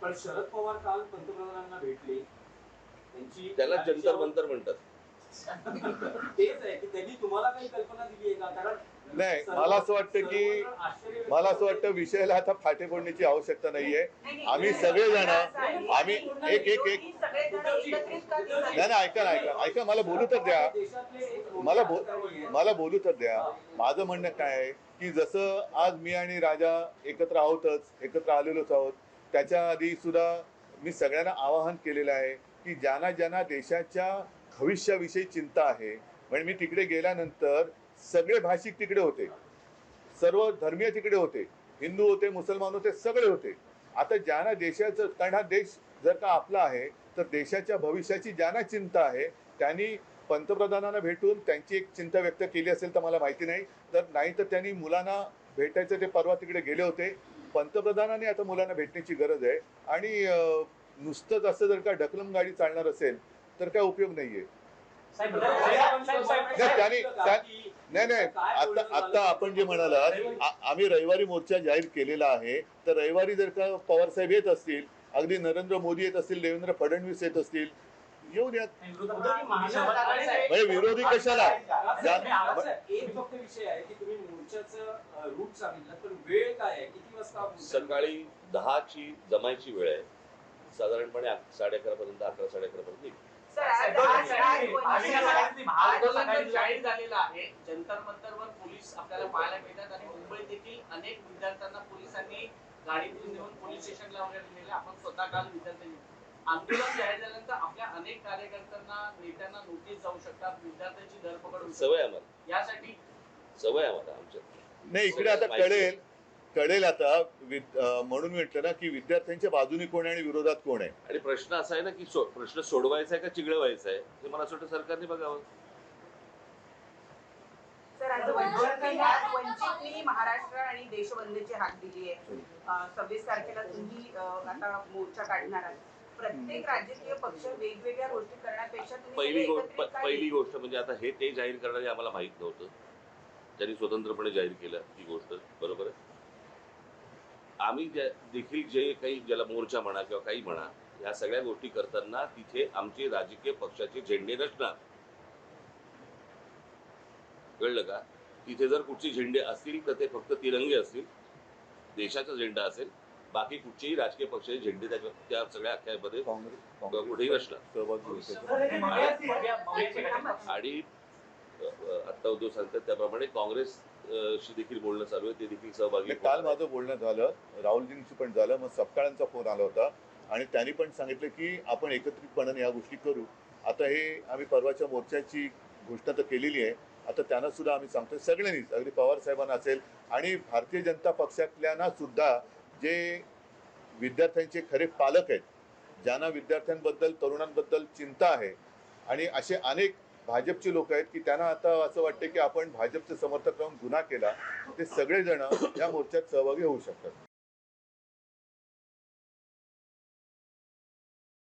पण शरद पवार काल पंतप्रधानांना भेटले, त्यांची त्याला जंतर मंतर म्हणतात. तेच आहे की त्यांनी तुम्हाला काही कल्पना दिली आहे का? कारण नाही, मला असं वाटतं विषयाला आता फाटे फोडण्याची आवश्यकता नाहीये. आम्ही सगळेजण आम्ही एक एक एक नाही ऐका मला बोलू तर द्या. मला बोलू तर द्या. माझं म्हणणं काय आहे की जसं आज मी आणि राजा एकत्र आलेलोच आहोत, त्याच्या आधी सुद्धा मी सगळ्यांना आवाहन केलेलं आहे की ज्यांना देशाच्या भविष्याविषयी चिंता आहे. म्हणजे मी तिकडे गेल्यानंतर सगळे भाषिक तिकडे होते, सर्व धर्मीय तिकडे होते, हिंदू होते, मुसलमान होते, सगळे होते. आता ज्यांना देशाचं, कारण हा देश जर का आपला आहे तर देशाच्या भविष्याची ज्यांना चिंता आहे त्यांनी पंतप्रधानांना भेटून त्यांची एक चिंता व्यक्त केली असेल तर मला माहिती नाही. तर त्यांनी मुलांना भेटायचं, ते परवा तिकडे गेले होते. पंतप्रधानांनी आता मुलांना भेटण्याची गरज आहे. आणि नुसतंच असं जर का ढकलम गाडी चालणार असेल तर काय उपयोग नाहीये. नाही आता आपण जे म्हणालात, आम्ही रविवारी मोर्चा जाहीर केलेला आहे. तर रविवारी जर का पवार साहेब येत असतील, अगदी नरेंद्र मोदी येत असतील, देवेंद्र फडणवीस येत असतील, येऊन यात. म्हणजे विरोधी कशाला? एक फक्त विषय आहे की तुम्ही मोर्चाचं रूट सांगितलं, पण वेळ काय आहे, किती वाजता? सकाळी 10ची जमायची वेळ आहे. साधारणपणे 11:30 पर्यंत, 11 साडे 11 पर्यंत. जाहीर झालेला आहे. जंतर मंतरवर पोलीस आपल्याला पाहायला मिळतात आणि मुंबईत देखील अनेक विद्यार्थ्यांना पोलिसांनी गाडीतून नेऊन पोलीस स्टेशनला वगैरे नेले. आपण स्वतः काल विद्यार्थ्यांनी आंदोलन जाहीर झाल्यानंतर आपल्या अनेक कार्यकर्त्यांना, नेत्यांना नोटीस जाऊ शकतात, विद्यार्थ्यांची धरपकड. सवय आम्हाला, यासाठी सवय आम्हाला आमच्या नाही. इकडे आता कळेल आता. म्हणून म्हटलं ना की विद्यार्थ्यांच्या बाजूने कोण आहे आणि विरोधात कोण आहे. आणि प्रश्न असा आहे ना की प्रश्न सोडवायचा आहे का चिघळवायचा आहे, हे मला असं वाटतं सरकारने बघावं. सर, आज वंचितनी महाराष्ट्र आणि देशबंदची हाक दिली आहे. 26 तारखेला तुम्ही आता मोर्चा काढणार आहात. प्रत्येक राजकीय पक्ष वेगवेगळ्या गोष्टी करण्यापेक्षा पहिली गोष्ट म्हणजे आता हे ते जाहीर करणारे आम्हाला माहित नव्हतं. त्यांनी स्वतंत्रपणे जाहीर केलं ही गोष्ट, बरोबर आहे. आम्ही देखील जे काही, ज्याला मोर्चा म्हणा किंवा काही म्हणा, या सगळ्या गोष्टी करताना तिथे आमचे राजकीय पक्षाचे झेंडे नसणार. कळलं का? तिथे जर कुठचे झेंडे असतील तर ते फक्त तिरंगे असतील, देशाचा झेंडा असेल. बाकी कुठचेही राजकीय पक्षाचे झेंडे त्या सगळ्या अख्यामध्ये कुठेही नसणार. आणि आता उद्धव सांगतात त्याप्रमाणे काँग्रेसशी देखील बोलणं चालू आहे, ते देखील सहभागी. काल माझं बोलणं झालं, राहुलजींशी पण झालं. मग सपकाळांचा फोन आला होता आणि त्यांनी पण सांगितलं की आपण एकत्रितपणे या गोष्टी करू. आता हे आम्ही परवाच्या मोर्चाची घोषणा तर केलेली आहे. आता त्यांना सुद्धा आम्ही सांगतोय सगळ्यांनीच, अगदी पवार साहेबांना असेल आणि भारतीय जनता पक्षातल्यांना सुद्धा, जे विद्यार्थ्यांचे खरे पालक आहेत, ज्यांना विद्यार्थ्यांबद्दल, तरुणांबद्दल चिंता आहे, आणि असे अनेक भाजपचे लोक आहेत की त्यांना आता असं वाटते की आपण भाजपचे समर्थक राहून गुन्हा केला, ते सगळेजण या मोर्चात सहभागी होऊ शकतात.